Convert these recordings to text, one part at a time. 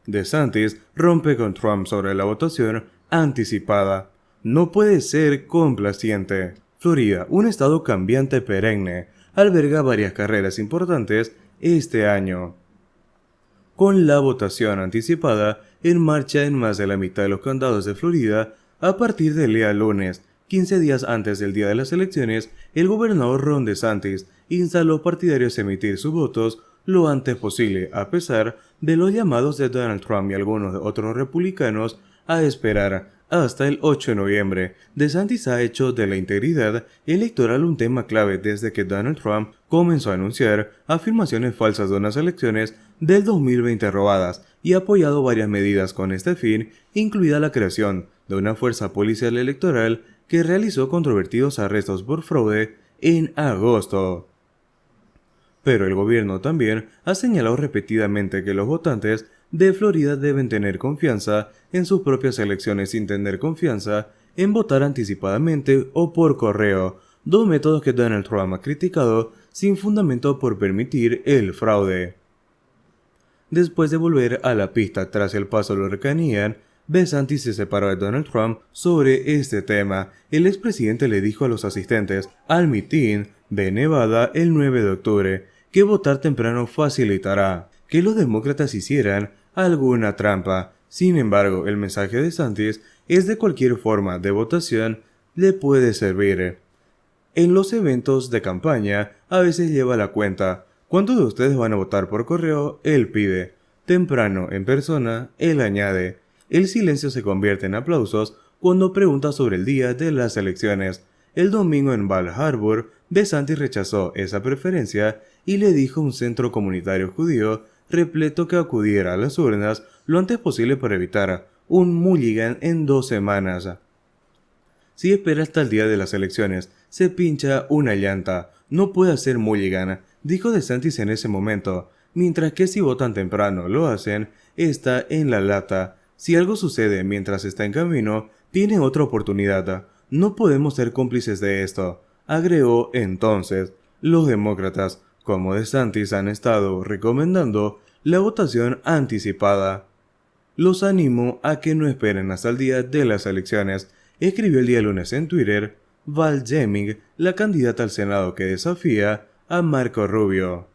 DeSantis rompe con Trump sobre la votación anticipada. No puede ser complaciente. Florida, un estado cambiante perenne, alberga varias carreras importantes este año. Con la votación anticipada en marcha en más de la mitad de los condados de Florida, a partir del día lunes, 15 días antes del día de las elecciones, el gobernador Ron DeSantis insta a los partidarios a emitir sus votos lo antes posible, a pesar de los llamados de Donald Trump y algunos otros republicanos a esperar hasta el 8 de noviembre. DeSantis ha hecho de la integridad electoral un tema clave desde que Donald Trump comenzó a anunciar afirmaciones falsas de unas elecciones del 2020 robadas y ha apoyado varias medidas con este fin, incluida la creación de una fuerza policial electoral que realizó controvertidos arrestos por fraude en agosto. Pero el gobierno también ha señalado repetidamente que los votantes de Florida deben tener confianza en sus propias elecciones sin tener confianza en votar anticipadamente o por correo, dos métodos que Donald Trump ha criticado sin fundamento por permitir el fraude. Después de volver a la pista tras el paso del huracán Ian, DeSantis se separó de Donald Trump sobre este tema. El expresidente le dijo a los asistentes al mitin de Nevada el 9 de octubre que votar temprano facilitará que los demócratas hicieran alguna trampa. Sin embargo, el mensaje de DeSantis es de cualquier forma de votación le puede servir. En los eventos de campaña a veces lleva la cuenta. ¿Cuántos de ustedes van a votar por correo? Él pide. Temprano, en persona, él añade. El silencio se convierte en aplausos cuando pregunta sobre el día de las elecciones. El domingo en Bal Harbour, DeSantis rechazó esa preferencia y le dijo a un centro comunitario judío repleto que acudiera a las urnas lo antes posible para evitar un mulligan en 2 semanas. Si espera hasta el día de las elecciones, se pincha una llanta. No puede hacer mulligan, dijo DeSantis en ese momento, mientras que si votan temprano lo hacen, está en la lata. Si algo sucede mientras está en camino, tiene otra oportunidad. No podemos ser cómplices de esto, agregó entonces. Los demócratas, como DeSantis, han estado recomendando la votación anticipada. Los animo a que no esperen hasta el día de las elecciones, escribió el día lunes en Twitter Val Deming, la candidata al Senado que desafía a Marco Rubio.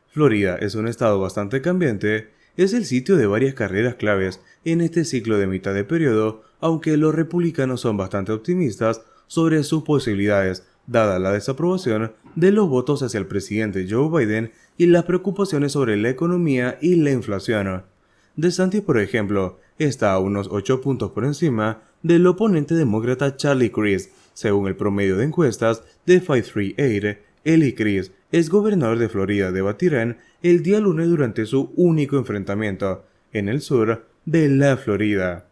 Florida es un estado bastante cambiante. Es el sitio de varias carreras claves en este ciclo de mitad de periodo, aunque los republicanos son bastante optimistas sobre sus posibilidades, dada la desaprobación de los votos hacia el presidente Joe Biden y las preocupaciones sobre la economía y la inflación. DeSantis, por ejemplo, está a unos 8 puntos por encima del oponente demócrata Charlie Crist, según el promedio de encuestas de 538. Él y Crist, exgobernador de Florida, debatirán el día lunes durante su único enfrentamiento en el sur de la Florida.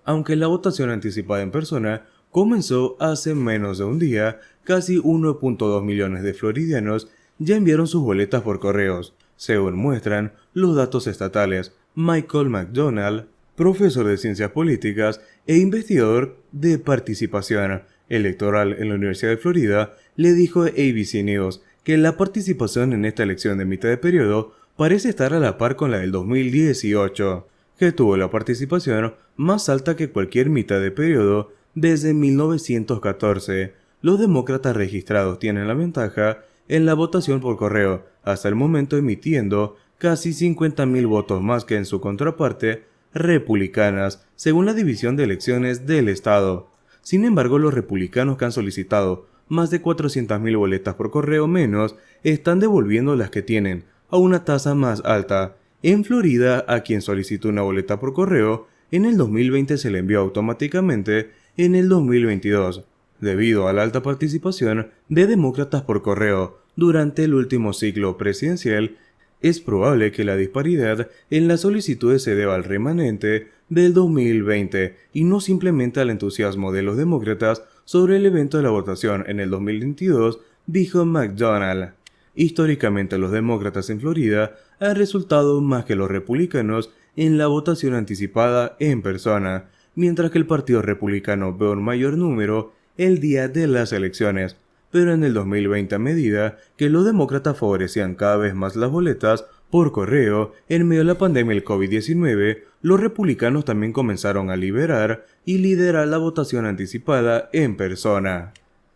Aunque la votación anticipada en persona comenzó hace menos de un día, casi 1.2 millones de floridianos ya enviaron sus boletas por correos, según muestran los datos estatales. Michael McDonald, profesor de ciencias políticas e investigador de participación electoral en la Universidad de Florida, le dijo a ABC News que la participación en esta elección de mitad de periodo parece estar a la par con la del 2018, que tuvo la participación más alta que cualquier mitad de periodo desde 1914. Los demócratas registrados tienen la ventaja en la votación por correo, hasta el momento emitiendo casi 50.000 votos más que en su contraparte republicanas, según la División de Elecciones del Estado. Sin embargo, los republicanos que han solicitado más de 400.000 boletas por correo menos están devolviendo las que tienen a una tasa más alta. En Florida, a quien solicitó una boleta por correo, en el 2020 se le envió automáticamente en el 2022, debido a la alta participación de demócratas por correo durante el último ciclo presidencial. Es probable que la disparidad en las solicitudes se deba al remanente del 2020 y no simplemente al entusiasmo de los demócratas sobre el evento de la votación en el 2022, dijo McDonald. Históricamente, los demócratas en Florida han resultado más que los republicanos en la votación anticipada en persona, mientras que el Partido Republicano ve un mayor número el día de las elecciones. Pero en el 2020, a medida que los demócratas favorecían cada vez más las boletas Por correo, en medio de la pandemia del COVID-19, los republicanos también comenzaron a liberar y liderar la votación anticipada en persona.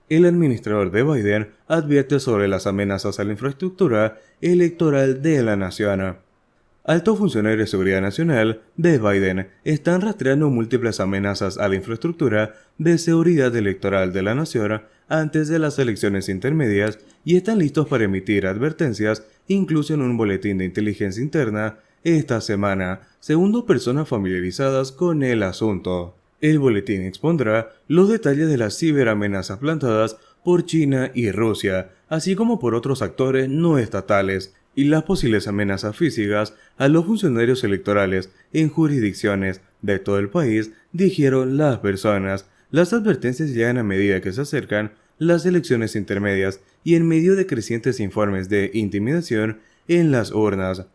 El administrador de Biden advierte sobre las amenazas a la infraestructura electoral de la nación. Altos funcionarios de seguridad nacional de Biden están rastreando múltiples amenazas a la infraestructura de seguridad electoral de la nación antes de las elecciones intermedias y están listos para emitir advertencias, incluso en un boletín de inteligencia interna esta semana, según dos personas familiarizadas con el asunto. El boletín expondrá los detalles de las ciberamenazas plantadas por China y Rusia, así como por otros actores no estatales, y las posibles amenazas físicas a los funcionarios electorales en jurisdicciones de todo el país, dijeron las personas. Las advertencias llegan a medida que se acercan las elecciones intermedias y en medio de crecientes informes de intimidación en las urnas.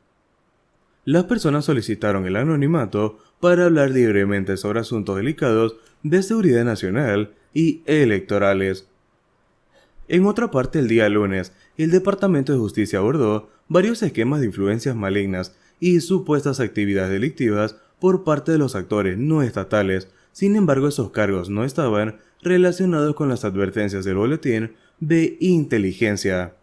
Las personas solicitaron el anonimato para hablar libremente sobre asuntos delicados de seguridad nacional y electorales. En otra parte, el día lunes, el Departamento de Justicia abordó varios esquemas de influencias malignas y supuestas actividades delictivas por parte de los actores no estatales. Sin embargo, esos cargos no estaban relacionados con las advertencias del boletín de inteligencia.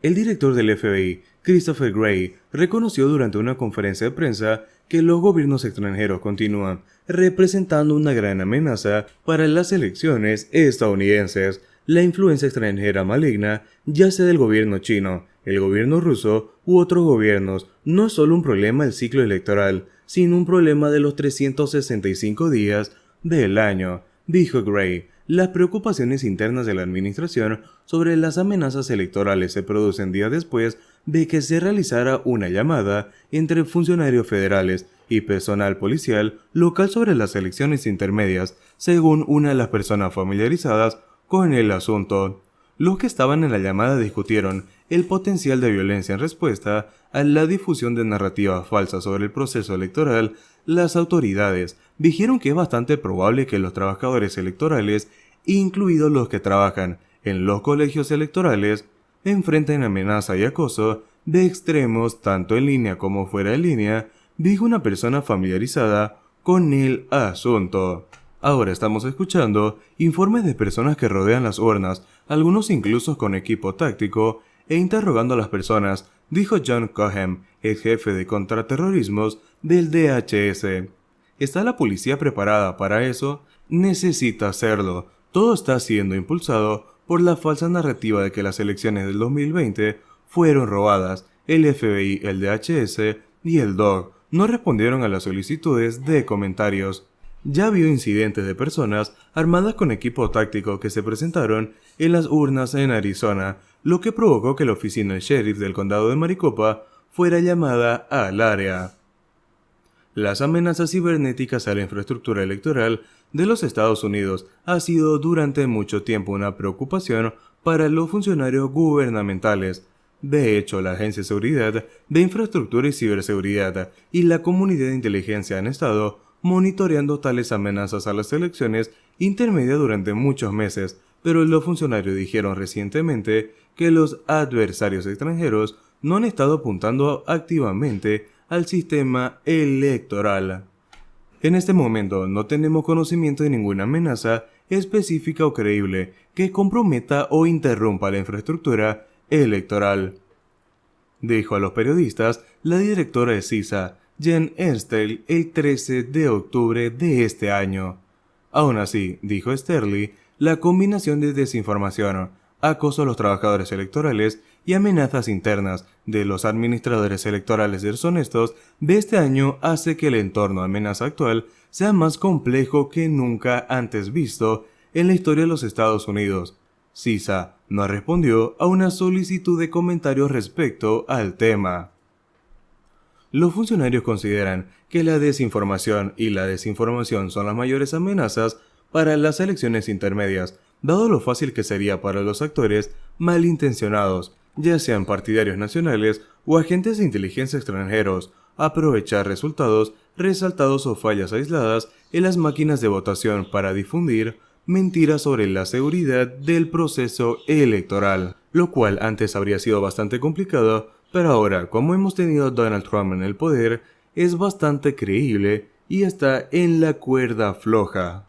El director del FBI, Christopher Wray, reconoció durante una conferencia de prensa que los gobiernos extranjeros continúan representando una gran amenaza para las elecciones estadounidenses. La influencia extranjera maligna, ya sea del gobierno chino, el gobierno ruso u otros gobiernos, no es solo un problema del ciclo electoral, sino un problema de los 365 días del año, dijo Gray. Las preocupaciones internas de la administración sobre las amenazas electorales se producen días después de que se realizara una llamada entre funcionarios federales y personal policial local sobre las elecciones intermedias, según una de las personas familiarizadas con el asunto. Los que estaban en la llamada discutieron el potencial de violencia en respuesta a la difusión de narrativas falsas sobre el proceso electoral. Las autoridades dijeron que es bastante probable que los trabajadores electorales, incluidos los que trabajan en los colegios electorales, enfrenten amenaza y acoso de extremos tanto en línea como fuera de línea, dijo una persona familiarizada con el asunto. Ahora estamos escuchando informes de personas que rodean las urnas, algunos incluso con equipo táctico, e interrogando a las personas, dijo John Cohen, el jefe de contraterrorismos del DHS. ¿Está la policía preparada para eso? Necesita hacerlo. Todo está siendo impulsado por la falsa narrativa de que las elecciones del 2020 fueron robadas. El FBI, el DHS y el DOJ no respondieron a las solicitudes de comentarios. Ya habido incidentes de personas armadas con equipo táctico que se presentaron en las urnas en Arizona, lo que provocó que la oficina del sheriff del condado de Maricopa fuera llamada al área. Las amenazas cibernéticas a la infraestructura electoral de los Estados Unidos ha sido durante mucho tiempo una preocupación para los funcionarios gubernamentales. De hecho, la Agencia de Seguridad de Infraestructura y Ciberseguridad y la Comunidad de Inteligencia han estado monitoreando tales amenazas a las elecciones intermedias durante muchos meses, pero los funcionarios dijeron recientemente que los adversarios extranjeros no han estado apuntando activamente al sistema electoral. En este momento no tenemos conocimiento de ninguna amenaza específica o creíble que comprometa o interrumpa la infraestructura electoral, dijo a los periodistas la directora de CISA, Jen Sterling, el 13 de octubre de este año. Aún así, dijo Sterling, la combinación de desinformación, acoso a los trabajadores electorales y amenazas internas de los administradores electorales deshonestos de este año hace que el entorno de amenaza actual sea más complejo que nunca antes visto en la historia de los Estados Unidos. CISA no respondió a una solicitud de comentarios respecto al tema. Los funcionarios consideran que la desinformación y la desinformación son las mayores amenazas para las elecciones intermedias, dado lo fácil que sería para los actores malintencionados, ya sean partidarios nacionales o agentes de inteligencia extranjeros, aprovechar resultados resaltados o fallas aisladas en las máquinas de votación para difundir mentiras sobre la seguridad del proceso electoral, lo cual antes habría sido bastante complicado Pero ahora, como hemos tenido a Donald Trump en el poder, es bastante creíble y está en la cuerda floja.